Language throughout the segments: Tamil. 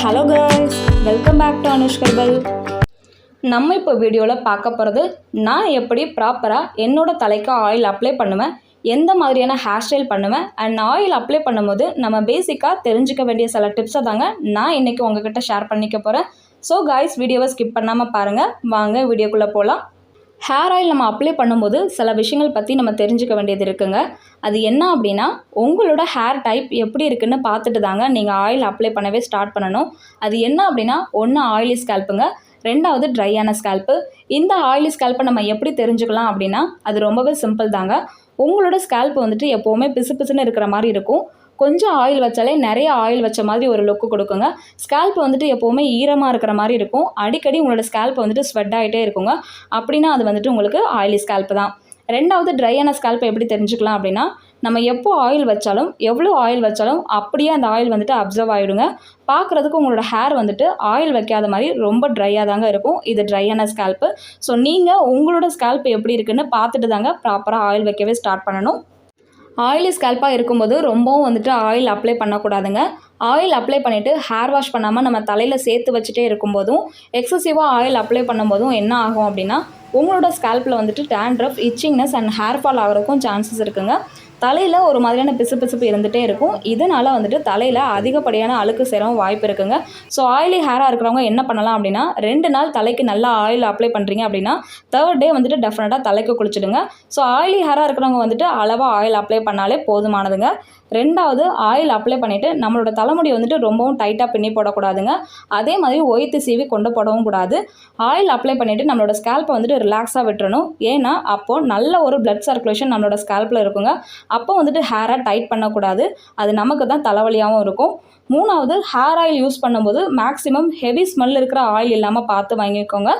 Hello guys, welcome back to Anush Karbal. நம்ம இப்போ வீடியோவில் பார்க்க போகிறது நான் எப்படி ப்ராப்பராக என்னோட தலைக்கு ஆயில் அப்ளை பண்ணுவேன், எந்த மாதிரியான ஹேர் ஸ்டைல் பண்ணுவேன் அண்ட் ஆயில் அப்ளை பண்ணும்போது நம்ம பேசிக்காக தெரிஞ்சுக்க வேண்டிய சில டிப்ஸை தாங்க நான் இன்றைக்கி உங்ககிட்ட ஷேர் பண்ணிக்க போகிறேன். ஸோ கைஸ், வீடியோவை ஸ்கிப் பண்ணாமல் பாருங்கள். வாங்க வீடியோக்குள்ளே போகலாம். ஹேர் ஆயில் நம்ம அப்ளை பண்ணும்போது சில விஷயங்கள் பற்றி நம்ம தெரிஞ்சுக்க வேண்டியது இருக்குங்க. அது என்ன அப்படின்னா, உங்களோட ஹேர் டைப் எப்படி இருக்குன்னு பார்த்துட்டு தாங்க நீங்கள் ஆயில் அப்ளை பண்ணவே ஸ்டார்ட் பண்ணணும். அது என்ன அப்படின்னா, ஒன்று ஆயிலி ஸ்கேல்ப்புங்க, ரெண்டாவது ட்ரையான ஸ்கேல்ப்பு. இந்த ஆயிலி ஸ்கேல்ப்பை நம்ம எப்படி தெரிஞ்சுக்கலாம் அப்படின்னா, அது ரொம்பவே சிம்பிள் தாங்க. உங்களோட ஸ்கேல்ப் வந்துட்டு எப்போவுமே பிசு பிசுன்னு இருக்கிற மாதிரி இருக்கும். கொஞ்சம் ஆயில் வச்சாலே நிறைய ஆயில் வச்ச மாதிரி ஒரு லுக்கு கொடுக்குங்க. ஸ்கேல்ப் வந்துட்டு எப்போவுமே ஈரமாக இருக்கிற மாதிரி இருக்கும். அடிக்கடி உங்களோட ஸ்கேல்ப் வந்துட்டு ஸ்வெட் ஆகிட்டே இருக்குங்க. அப்படின்னா அது வந்துட்டு உங்களுக்கு ஆயிலி ஸ்கேல்ப் தான். ரெண்டாவது ட்ரையான ஸ்கேல்ப்பை எப்படி தெரிஞ்சுக்கலாம் அப்படின்னா, நம்ம எப்போ ஆயில் வச்சாலும் எவ்வளோ ஆயில் வச்சாலும் அப்படியே அந்த ஆயில் வந்துட்டு அப்சர்வ் ஆகிடுங்க. பார்க்குறதுக்கு உங்களோட ஹேர் வந்துட்டு ஆயில் வைக்காத மாதிரி ரொம்ப ட்ரையாக தாங்க இருக்கும். இது ட்ரையான ஸ்கேல்ப்பு. ஸோ நீங்கள் உங்களோட ஸ்கேல்ப் எப்படி இருக்குன்னு பார்த்துட்டு தாங்க ப்ராப்பராக ஆயில் வைக்கவே ஸ்டார்ட் பண்ணணும். ஆயிலி ஸ்கேல்ப்பாக இருக்கும்போது ரொம்பவும் வந்துட்டு ஆயில் அப்ளை பண்ணக்கூடாதுங்க. ஆயில் அப்ளை பண்ணிவிட்டு ஹேர் வாஷ் பண்ணாமல் நம்ம தலையில் சேர்த்து வச்சுட்டே இருக்கும்போதும் எக்ஸசிவாக ஆயில் அப்ளை பண்ணும்போதும் என்ன ஆகும் அப்படின்னா, உங்களோட ஸ்கேல்ப்பில் வந்துட்டு dandruff, itchingness and hair fall ஆகிறதுக்கும் சான்சஸ் இருக்குங்க. தலையில் ஒரு மாதிரியான பிசுபிசுப்பு இருந்துகிட்டே இருக்கும். இதனால் வந்துட்டு தலையில் அதிகப்படியான அழுக்கு சேரவும் வாய்ப்பு இருக்குங்க. ஸோ ஆயிலி ஹேராக இருக்கிறவங்க என்ன பண்ணலாம் அப்படின்னா, 2 நாள் தலைக்கு நல்லா ஆயில் அப்ளை பண்ணுறீங்க அப்படின்னா 3rd டே வந்துட்டு டெஃபினட்டாக தலைக்கு குளிச்சுடுங்க. ஸோ ஆயிலி ஹேராக இருக்கிறவங்க வந்துட்டு அளவாக ஆயில் அப்ளை பண்ணாலே போதுமானதுங்க. ரெண்டாவது, ஆயில் அப்ளை பண்ணிவிட்டு நம்மளோட தலைமுடி வந்துட்டு ரொம்பவும் டைட்டாக பின்னி போடக்கூடாதுங்க. அதே மாதிரி ஒய்த்து சீவி கொண்டு போடவும் கூடாது. ஆயில் அப்ளை பண்ணிவிட்டு நம்மளோட ஸ்கேல்ப்பை வந்துட்டு ரிலாக்ஸாக விட்டுறணும். ஏன்னா அப்போது நல்ல ஒரு பிளட் சர்க்குலேஷன் நம்மளோட ஸ்கேல்ப்பில் இருக்குங்க. அப்போ வந்துட்டு ஹேரை டைட் பண்ணக்கூடாது. அது நமக்கு தான் தலைவலியாகவும் இருக்கும். மூணாவது, ஹேர் ஆயில் யூஸ் பண்ணும்போது மேக்ஸிமம் ஹெவி ஸ்மெல் இருக்கிற ஆயில் இல்லாமல் பார்த்து வாங்கிக்கோங்க.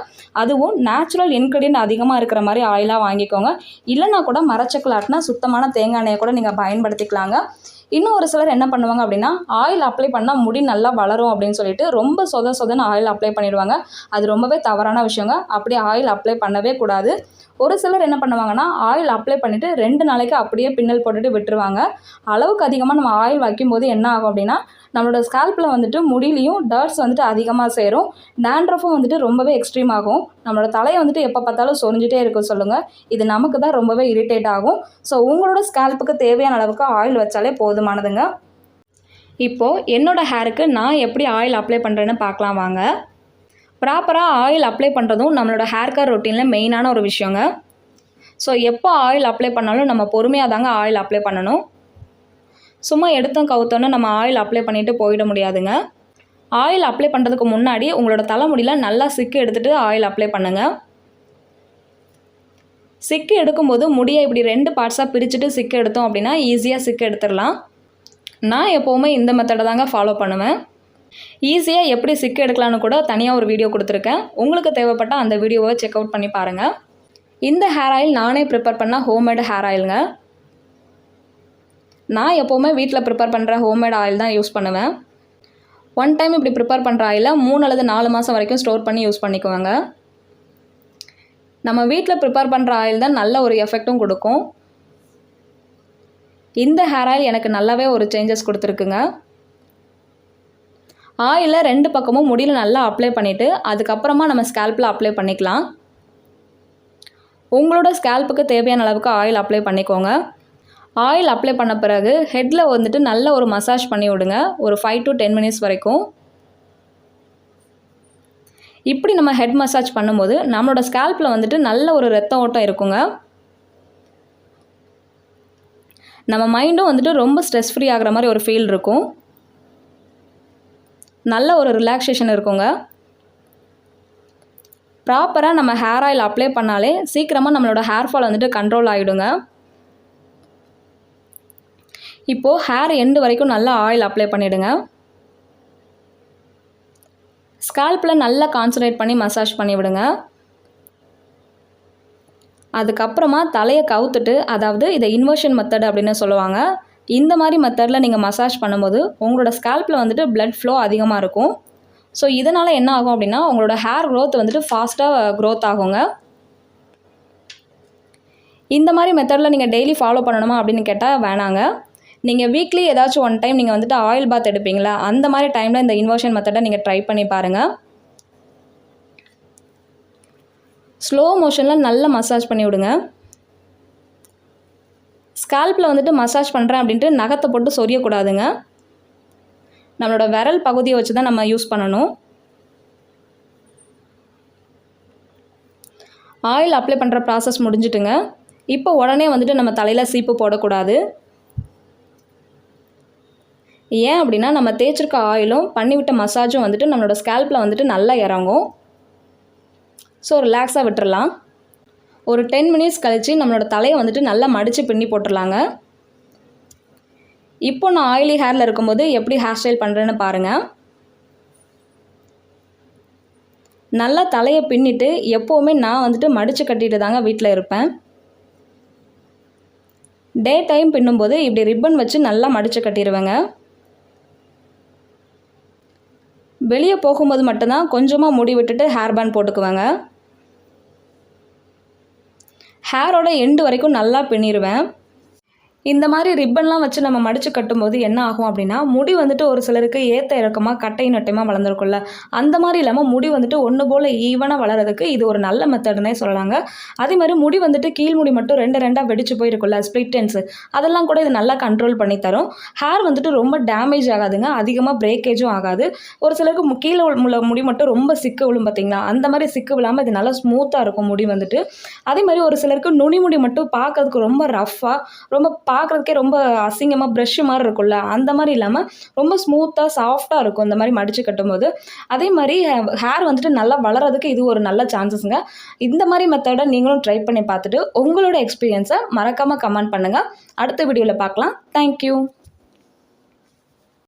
அதுவும் நேச்சுரல் இன்க்ரீடியன்ட் அதிகமாக இருக்கிற மாதிரி ஆயிலாக வாங்கிக்கோங்க. இல்லைனா கூட மரச்சக்கலாட்டினா சுத்தமான தேங்காய் எண்ணெயை கூட நீங்கள் பயன்படுத்திக்கலாங்க. இன்னும் ஒரு சிலர் என்ன பண்ணுவாங்க அப்படின்னா, ஆயில் அப்ளை பண்ணால் முடி நல்லா வளரும் அப்படின்னு சொல்லிட்டு ரொம்ப சொதன்னு ஆயில் அப்ளை பண்ணிடுவாங்க. அது ரொம்பவே தவறான விஷயங்க. அப்படி ஆயில் அப்ளை பண்ணவே கூடாது. ஒரு சிலர் என்ன பண்ணுவாங்கன்னா, ஆயில் அப்ளை பண்ணிவிட்டு 2 நாளைக்கு அப்படியே பின்னல் போட்டுட்டு விட்டுருவாங்க. அளவுக்கு அதிகமாக நம்ம ஆயில் வைக்கும்போது என்ன ஆகும் அப்படின்னா, நம்மளோட ஸ்கேல்ப்பில் வந்துட்டு முடியிலையும் டர்ட்ஸ் வந்துட்டு அதிகமாக சேரும். டேண்ட்ரஃபும் வந்துட்டு ரொம்பவே எக்ஸ்ட்ரீம் ஆகும். நம்மளோட தலையை வந்துட்டு எப்போ பார்த்தாலும் சொரிஞ்சிட்டே இருக்கும் சொல்லுங்கள். இது நமக்கு தான் ரொம்பவே இரிட்டேட் ஆகும். ஸோ உங்களோட ஸ்கேல்ப்புக்கு தேவையான அளவுக்கு ஆயில் வச்சாலே போதுமானதுங்க. இப்போது என்னோடய ஹேருக்கு நான் எப்படி ஆயில் அப்ளை பண்ணுறேன்னு பார்க்கலாம் வாங்க. ப்ராப்பராக ஆயில் அப்ளை பண்ணுறதும் நம்மளோட ஹேர் கேர் ரொட்டீனில் மெயினான ஒரு விஷயங்க. ஸோ எப்போ ஆயில் அப்ளை பண்ணாலும் நம்ம பொறுமையாக தாங்க ஆயில் அப்ளை பண்ணணும். சும்மா எடுத்தோம் கவுத்தோன்னு நம்ம ஆயில் அப்ளை பண்ணிவிட்டு போயிட முடியாதுங்க. ஆயில் அப்ளை பண்ணுறதுக்கு முன்னாடி உங்களோட தலைமுடியில் நல்லா சிக்கு எடுத்துகிட்டு ஆயில் அப்ளை பண்ணுங்கள். சிக்கு எடுக்கும்போது முடியை இப்படி 2 பார்ட்ஸாக பிரிச்சுட்டு சிக்கு எடுத்தோம் அப்படின்னா ஈஸியாக சிக்கு எடுத்துடலாம். நான் எப்போவுமே இந்த மெத்தடை தாங்க ஃபாலோ பண்ணுவேன். ஈஸியாக எப்படி சிக்கு எடுக்கலான்னு கூட தனியாக ஒரு வீடியோ கொடுத்துருக்கேன். உங்களுக்கு தேவைப்பட்டால் அந்த வீடியோவை செக் அவுட் பண்ணி பாருங்கள். இந்த ஹேர் ஆயில் நானே ப்ரிப்பேர் பண்ண ஹோம்மேடு ஹேர் ஆயிலுங்க. நான் எப்போவுமே வீட்டில் ப்ரிப்பேர் பண்ணுற ஹோம்மேட் ஆயில் தான் யூஸ் பண்ணுவேன். ஒன் டைம் இப்படி ப்ரிப்பேர் பண்ணுற ஆயிலை 3 அல்லது 4 மாதம் வரைக்கும் ஸ்டோர் பண்ணி யூஸ் பண்ணிக்குவாங்க. நம்ம வீட்டில் ப்ரிப்பேர் பண்ணுற ஆயில் தான் நல்ல ஒரு எஃபெக்ட்டும் கொடுக்கும். இந்த ஹேர் ஆயில் எனக்கு நல்லாவே ஒரு சேஞ்சஸ் கொடுத்துருக்குங்க. ஆயிலை 2 பக்கமும் முடியில் நல்லா அப்ளை பண்ணிவிட்டு அதுக்கப்புறமா நம்ம ஸ்கேல்ப்பில் அப்ளை பண்ணிக்கலாம். உங்களோட ஸ்கேல்ப்புக்கு தேவையான அளவுக்கு ஆயில் அப்ளை பண்ணிக்கோங்க. ஆயில் அப்ளை பண்ண பிறகு ஹெட்டில் வந்துட்டு நல்ல ஒரு மசாஜ் பண்ணி விடுங்க, ஒரு 5 to 10 minutes வரைக்கும். இப்படி நம்ம ஹெட் மசாஜ் பண்ணும்போது நம்மளோட ஸ்கேல்ப்பில் வந்துட்டு நல்ல ஒரு ரத்த ஓட்டம் இருக்குங்க. நம்ம மைண்டும் வந்துட்டு ரொம்ப ஸ்ட்ரெஸ் ஃப்ரீ ஆகிற மாதிரி ஒரு ஃபீல் இருக்கும். நல்ல ஒரு ரிலாக்ஸேஷன் இருக்குங்க. ப்ராப்பராக நம்ம ஹேர் ஆயில் அப்ளை பண்ணாலே சீக்கிரமாக நம்மளோட ஹேர் ஃபால் வந்துட்டு கண்ட்ரோல் ஆகிடுங்க. இப்போது ஹேர் எண்டு வரைக்கும் நல்லா ஆயில் அப்ளை பண்ணிவிடுங்க. ஸ்கேல்ப்பில் நல்லா கான்சன்ட்ரேட் பண்ணி மசாஜ் பண்ணி விடுங்க. அதுக்கப்புறமா தலையை கவுத்துட்டு, அதாவது இதை இன்வர்ஷன் மெத்தட் அப்படின்னு சொல்லுவாங்க. இந்த மாதிரி மெத்தடில் நீங்கள் மசாஜ் பண்ணும்போது உங்களோட ஸ்கேல்ப்பில் வந்துட்டு பிளட் ஃப்ளோ அதிகமாக இருக்கும். ஸோ இதனால் என்ன ஆகும் அப்படின்னா, உங்களோட ஹேர் க்ரோத் வந்துட்டு ஃபாஸ்ட்டாக க்ரோத் ஆகுங்க. இந்த மாதிரி மெத்தடில் நீங்கள் டெய்லி ஃபாலோ பண்ணணுமா அப்படின்னு கேட்டால் வேணாங்க. நீங்கள் வீக்லி ஏதாச்சும் ஒன் டைம் நீங்கள் வந்துட்டு ஆயில் பாத் எடுப்பீங்களா, அந்த மாதிரி டைமில் இந்த இன்வர்ஷன் மெத்தடை நீங்கள் ட்ரை பண்ணி பாருங்கள். ஸ்லோ மோஷனில் நல்லா மசாஜ் பண்ணி விடுங்க. ஸ்கால்பில் வந்துட்டு மசாஜ் பண்ணுறேன் அப்படின்ட்டு நகத்தை போட்டு சொரியக்கூடாதுங்க. நம்மளோட விரல் பகுதியை வச்சு தான் நம்ம யூஸ் பண்ணணும். ஆயில் அப்ளை பண்ணுற ப்ராசஸ் முடிஞ்சிட்டுங்க. இப்போ உடனே வந்துட்டு நம்ம தலையில் சீப்பு போடக்கூடாது. ஏன் அப்படின்னா நம்ம தேய்ச்சிருக்க ஆயிலும் பண்ணிவிட்ட மசாஜும் வந்துட்டு நம்மளோட ஸ்கால்பில் வந்துட்டு நல்லா இறங்கும். ஸோ ரிலாக்ஸாக விட்டுறலாம். ஒரு 10 மினிட்ஸ் கழித்து நம்மளோட தலையை வந்துட்டு நல்லா மடித்து பின்னி போட்டுடலாங்க. இப்போ நான் ஆயிலி ஹேரில் இருக்கும்போது எப்படி ஹேர் ஸ்டைல் பண்ணுறேன்னு பாருங்கள். நல்லா தலையை பின்னிட்டு எப்போவுமே நான் வந்துட்டு மடித்து கட்டிட்டு தாங்க வீட்டில் இருப்பேன். டே டைம் பின்னும்போது இப்படி ரிப்பன் வச்சு நல்லா மடித்து கட்டிடுவேங்க. வெளியே போகும்போது மட்டும்தான் கொஞ்சமாக முடி விட்டுட்டு ஹேர் பேண்ட் போட்டுக்குவேங்க. ஹேரோட எண்டு வரைக்கும் நல்லா பின்னிடுவேன். இந்த மாதிரி ரிப்பன்லாம் வச்சு நம்ம மடித்து கட்டும்போது என்ன ஆகும் அப்படின்னா, முடி வந்துட்டு ஒரு சிலருக்கு ஏற்ற இறக்கமாக கட்டை நட்டையமாக வளர்ந்துருக்கும்ல, அந்த மாதிரி இல்லாமல் முடி வந்துட்டு ஒன்று போல் ஈவனாக வளர்கிறதுக்கு இது ஒரு நல்ல மெத்தடுன்னே சொல்லலாங்க. அதே மாதிரி முடி வந்துட்டு கீழ் முடி மட்டும் 2 வெடிச்சு போயிருக்குல்ல, ஸ்ப்ளிட் எண்ட்ஸு, அதெல்லாம் கூட இது நல்லா கண்ட்ரோல் பண்ணி தரும். ஹேர் வந்துட்டு ரொம்ப டேமேஜ் ஆகாதுங்க, அதிகமாக பிரேக்கேஜும் ஆகாது. ஒரு சிலருக்கு கீழே உள்ள முடி மட்டும் ரொம்ப சிக்கு விழும் பார்த்தீங்களா, அந்த மாதிரி சிக்கு விழாமல் இது நல்லா ஸ்மூத்தாக இருக்கும் முடி வந்துட்டு. அதே மாதிரி ஒரு சிலருக்கு நுனி முடி மட்டும் பார்க்கறதுக்கு ரொம்ப ரஃப்பாக, ரொம்ப பார்க்குறதுக்கே ரொம்ப அசிங்கமாக ப்ரஷ் மாதிரி இருக்கும்ல, அந்த மாதிரி இல்லாமல் ரொம்ப ஸ்மூத்தாக சாஃப்டாக இருக்கும் இந்த மாதிரி மடித்து கட்டும்போது. அதே மாதிரி ஹேர் வந்துட்டு நல்லா வளர்கிறதுக்கு இது ஒரு நல்ல சான்சஸுங்க. இந்த மாதிரி மெத்தடை நீங்களும் ட்ரை பண்ணி பார்த்துட்டு உங்களோட எக்ஸ்பீரியன்ஸை மறக்காமல் கமெண்ட் பண்ணுங்கள். அடுத்த வீடியோவில் பார்க்கலாம். தேங்க்யூ.